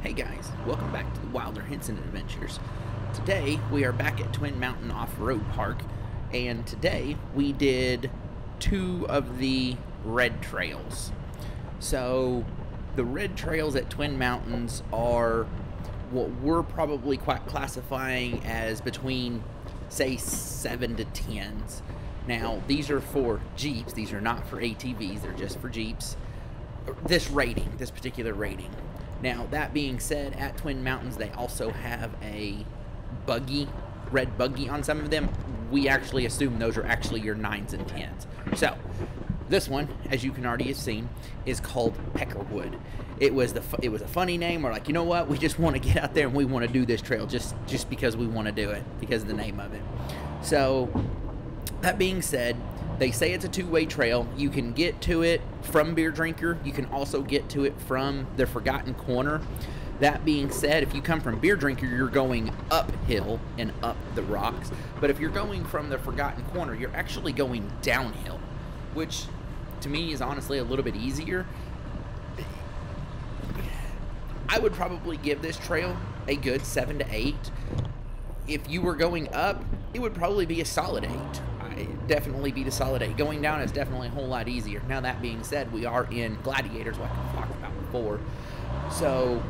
Hey guys, welcome back to the Wilder Henson Adventures. Today we are back at Twin Mountain Off-Road Park, and today we did two of the red trails. So the red trails at Twin Mountains are what we're probably quite classifying as between, say, 7 to 10s. Now these are for Jeeps, these are not for ATVs, they're just for Jeeps. This particular rating. Now, that being said, at Twin Mountains, they also have a buggy, red buggy on some of them. We actually assume those are actually your 9s and 10s. So, this one, as you can already have seen, is called Peckerwood. It was a funny name. We're like, you know what? We just want to get out there and we want to do this trail just because we want to do it, because of the name of it. So, that being said, they say it's a two-way trail. You can get to it from Beer Drinker. You can also get to it from the Forgotten Corner. That being said, if you come from Beer Drinker, you're going uphill and up the rocks. But if you're going from the Forgotten Corner, you're actually going downhill, which to me is honestly a little bit easier. I would probably give this trail a good 7 to 8. If you were going up, it would probably be a solid 8. Definitely be the solid 8. Going down is definitely a whole lot easier. Now, that being said, we are in Gladiators, like I talked about before. So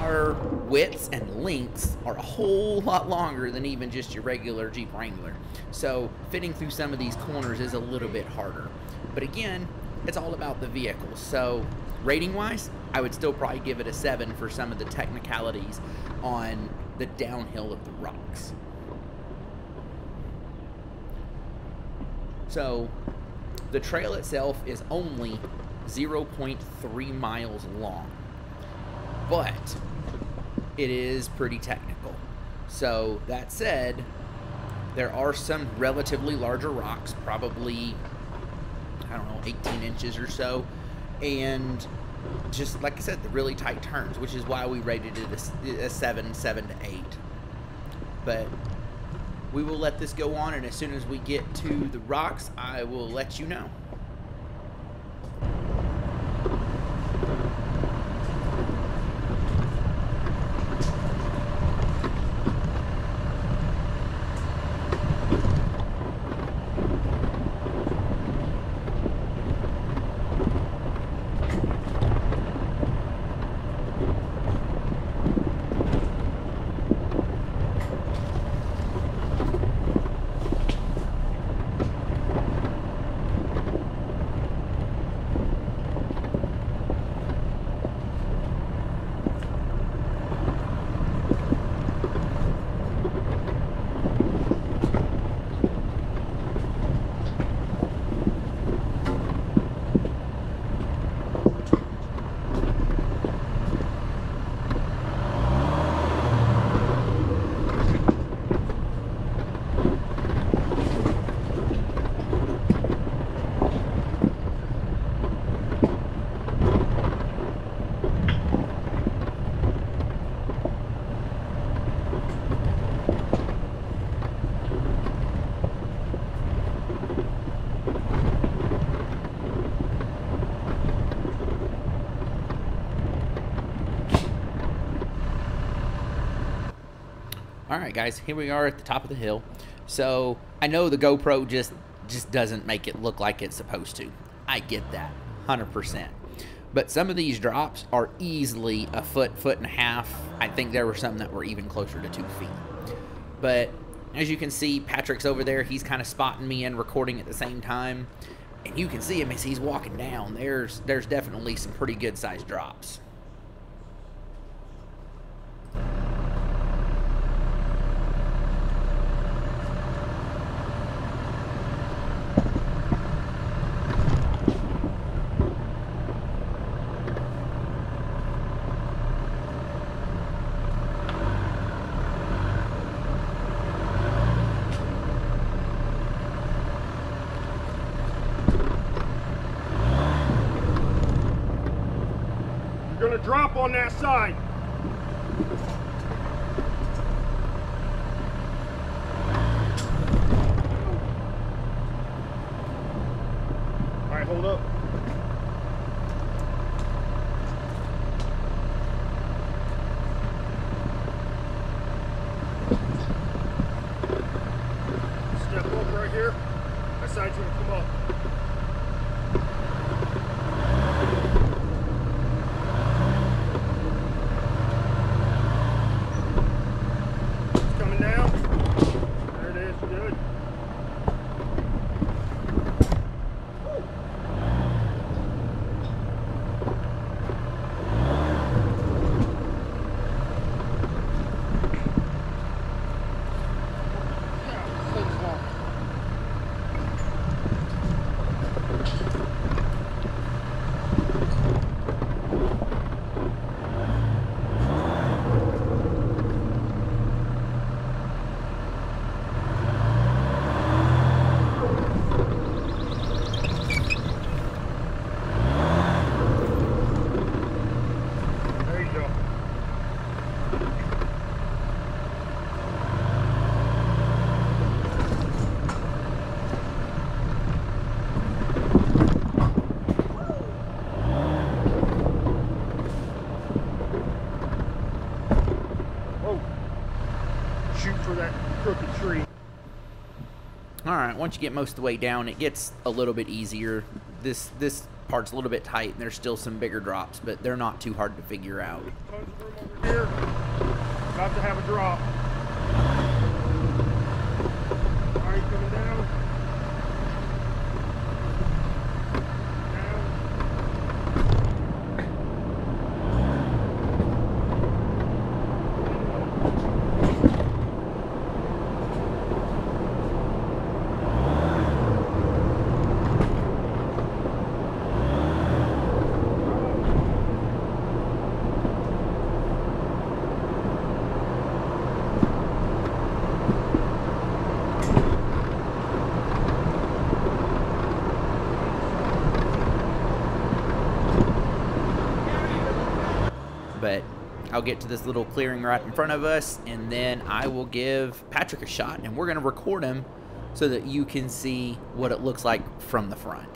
our widths and lengths are a whole lot longer than even just your regular Jeep Wrangler. So fitting through some of these corners is a little bit harder. But again, it's all about the vehicles. So rating wise, I would still probably give it a 7 for some of the technicalities on the downhill of the rocks. So the trail itself is only 0.3 miles long, but it is pretty technical. So that said, there are some relatively larger rocks, probably, I don't know, 18 inches or so, and just like I said, the really tight turns, which is why we rated it a 7 to 8. But we will let this go on, and as soon as we get to the rocks, I will let you know. Alright guys, here we are at the top of the hill. So I know the GoPro just doesn't make it look like it's supposed to. I get that, 100%. But some of these drops are easily a foot and a half. I think there were some that were even closer to 2 feet. But as you can see, Patrick's over there. He's kind of spotting me and recording at the same time. And you can see him as he's walking down. There's definitely some pretty good sized drops. Gonna drop on that side. All right, hold up. Shoot for that crooked tree. Alright, once you get most of the way down, it gets a little bit easier. This part's a little bit tight, and there's still some bigger drops, but they're not too hard to figure out. Tons of room over here. About to have a drop. Alright, coming down. But I'll get to this little clearing right in front of us, and then I will give Patrick a shot, and we're going to record him so that you can see what it looks like from the front.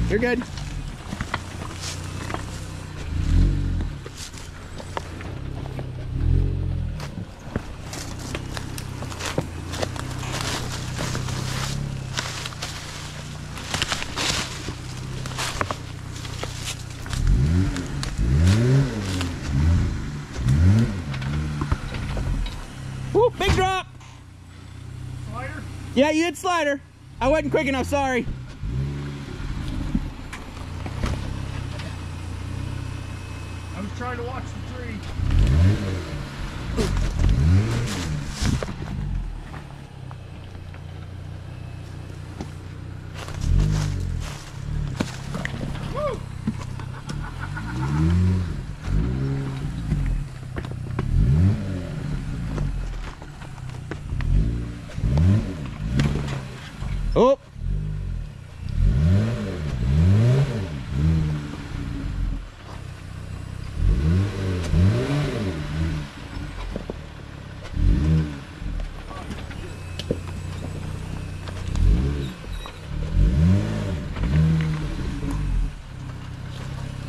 You're good. Woo, big drop. Slider? Yeah, you hit slider. I wasn't quick enough, sorry. I was trying to watch the tree. Woo! Oh.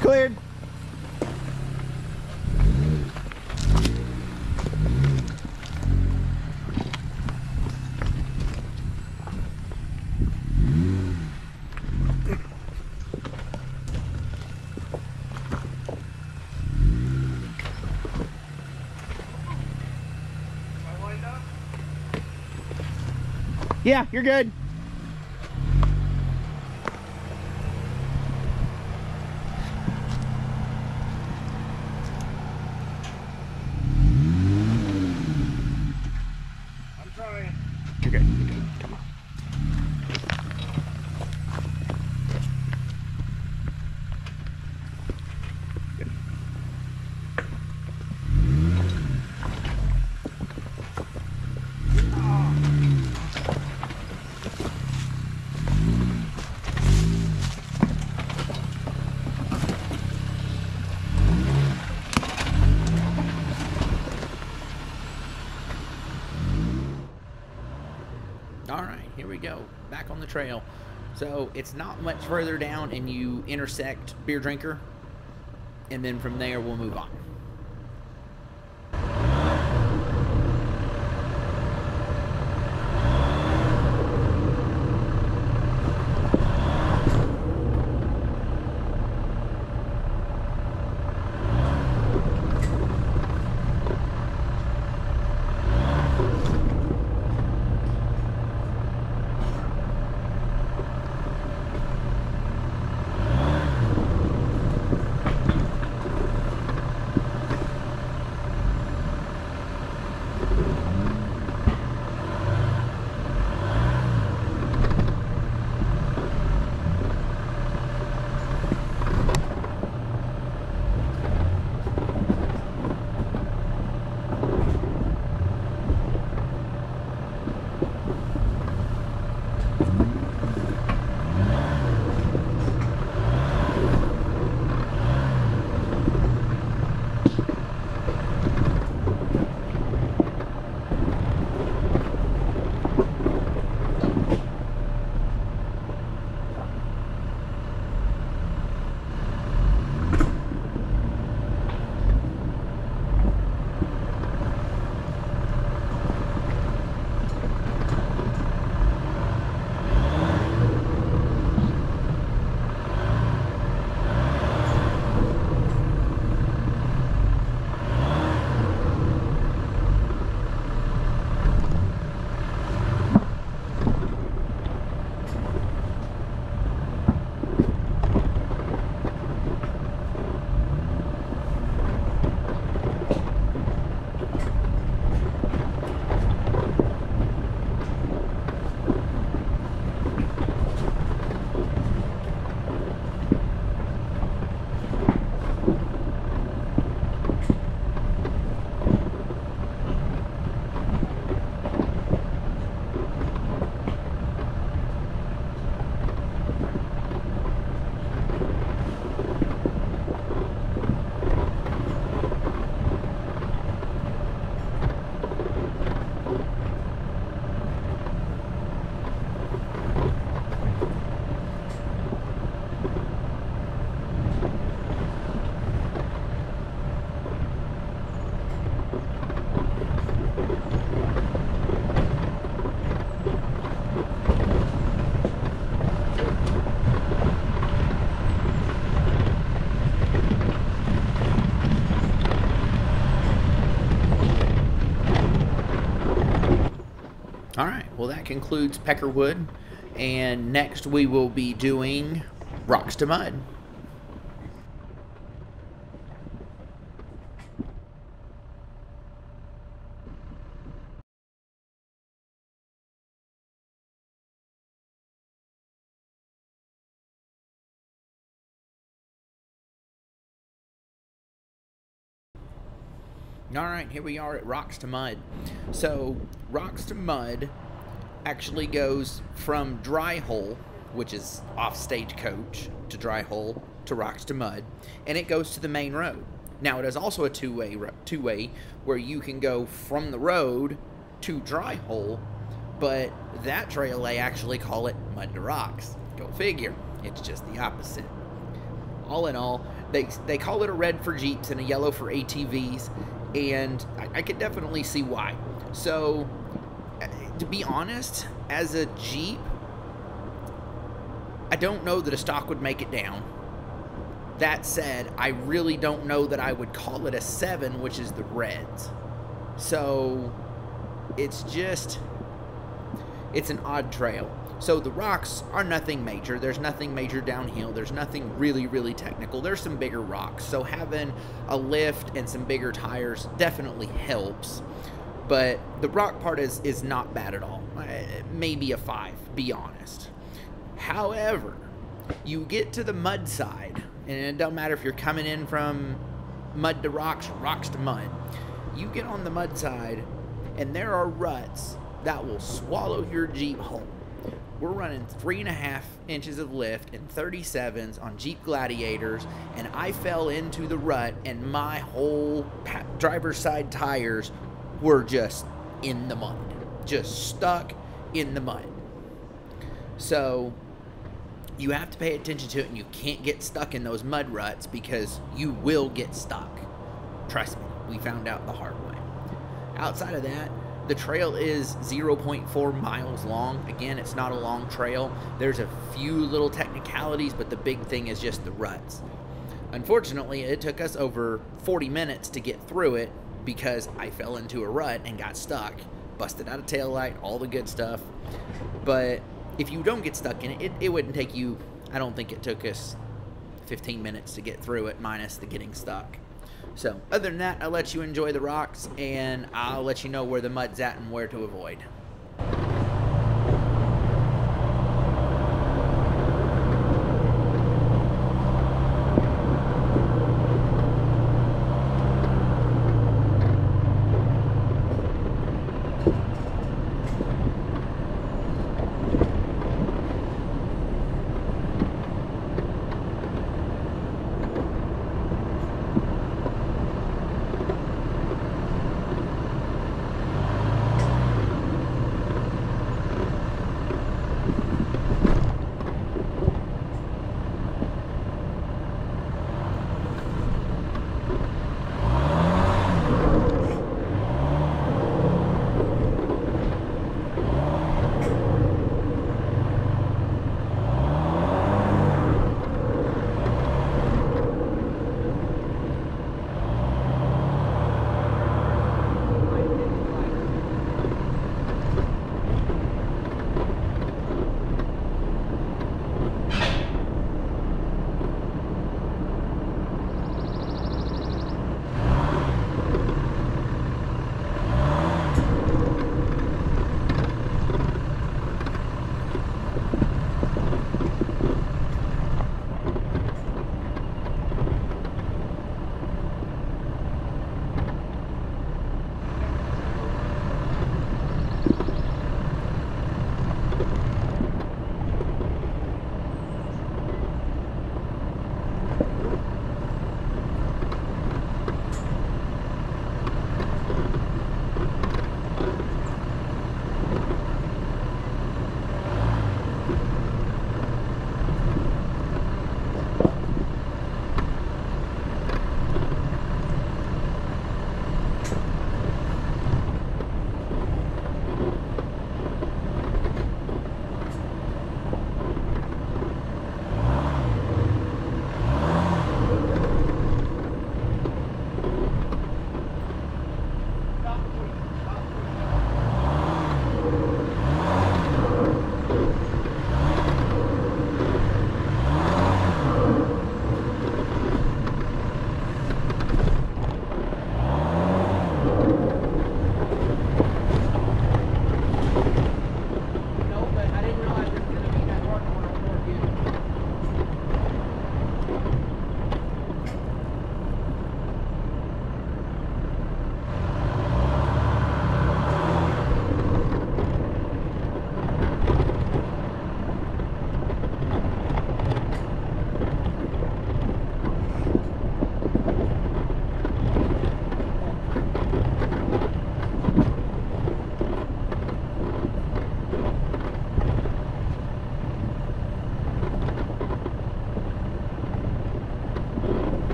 Cleared. Am I lined up? Yeah, you're good. I'm trying. You're good. You're good. Come on. Good. All right, here we go. Back on the trail. So it's not much further down, and you intersect Beer Drinker, and then from there we'll move on. All right, well, that concludes Peckerwood, and next we will be doing Rocks to Mud. All right, here we are at Rocks to Mud. So, Rocks to Mud actually goes from Dry Hole, which is off Stagecoach, to Dry Hole to Rocks to Mud, and it goes to the main road. Now, it is also a two-way where you can go from the road to Dry Hole, but that trail, they actually call it Mud to Rocks. Go figure. It's just the opposite. All in all, they call it a red for Jeeps and a yellow for ATVs, and I could definitely see why. So, to be honest, as a Jeep, I don't know that a stock would make it down. That said, I really don't know that I would call it a 7, which is the reds. So, it's an odd trail. So the rocks are nothing major. There's nothing major downhill. There's nothing really, really technical. There's some bigger rocks. So having a lift and some bigger tires definitely helps. But the rock part is not bad at all. Maybe a 5, be honest. However, you get to the mud side, and it don't matter if you're coming in from mud to rocks or rocks to mud. You get on the mud side, and there are ruts that will swallow your Jeep whole. We're running 3.5 inches of lift and 37s on Jeep Gladiators, and I fell into the rut, and my whole driver's side tires were just in the mud, just stuck in the mud. So you have to pay attention to it, and you can't get stuck in those mud ruts because you will get stuck. Trust me, we found out the hard way. Outside of that, the trail is 0.4 miles long. Again, it's not a long trail. There's a few little technicalities, but the big thing is just the ruts. Unfortunately, it took us over 40 minutes to get through it because I fell into a rut and got stuck. Busted out a taillight, all the good stuff. But if you don't get stuck in it, it wouldn't take you, I don't think it took us 15 minutes to get through it, minus the getting stuck. So, other than that, I'll let you enjoy the rocks, and I'll let you know where the mud's at and where to avoid.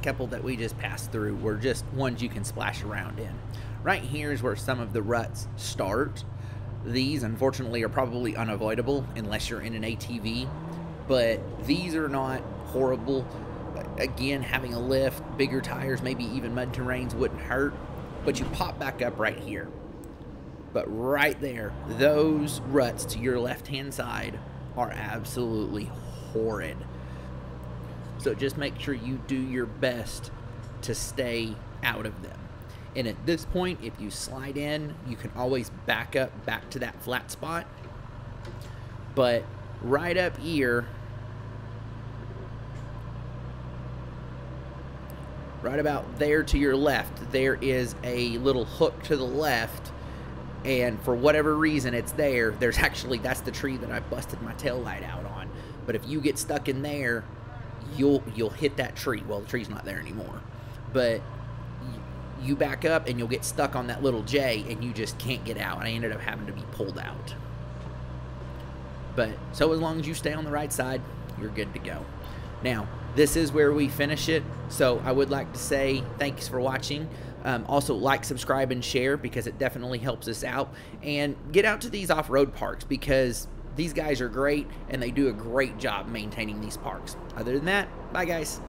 couple that we just passed through were just ones you can splash around in. Right here is where some of the ruts start. These, unfortunately, are probably unavoidable unless you're in an ATV, but these are not horrible. Again, having a lift, bigger tires, maybe even mud terrains wouldn't hurt, but you pop back up right here. But right there, those ruts to your left-hand side are absolutely horrid. So just make sure you do your best to stay out of them. And at this point, if you slide in, you can always back up back to that flat spot. But right up here, right about there to your left, there is a little hook to the left, and for whatever reason it's there. There's actually, that's the tree that I busted my tail light out on. But if you get stuck in there, you'll hit that tree. Well, the tree's not there anymore, but you back up and you'll get stuck on that little J and you just can't get out. I ended up having to be pulled out. But so as long as you stay on the right side, you're good to go. Now, this is where we finish it, so I would like to say thanks for watching. Also, like, subscribe, and share, because it definitely helps us out. And get out to these off-road parks, because these guys are great, and they do a great job maintaining these parks. Other than that, bye, guys.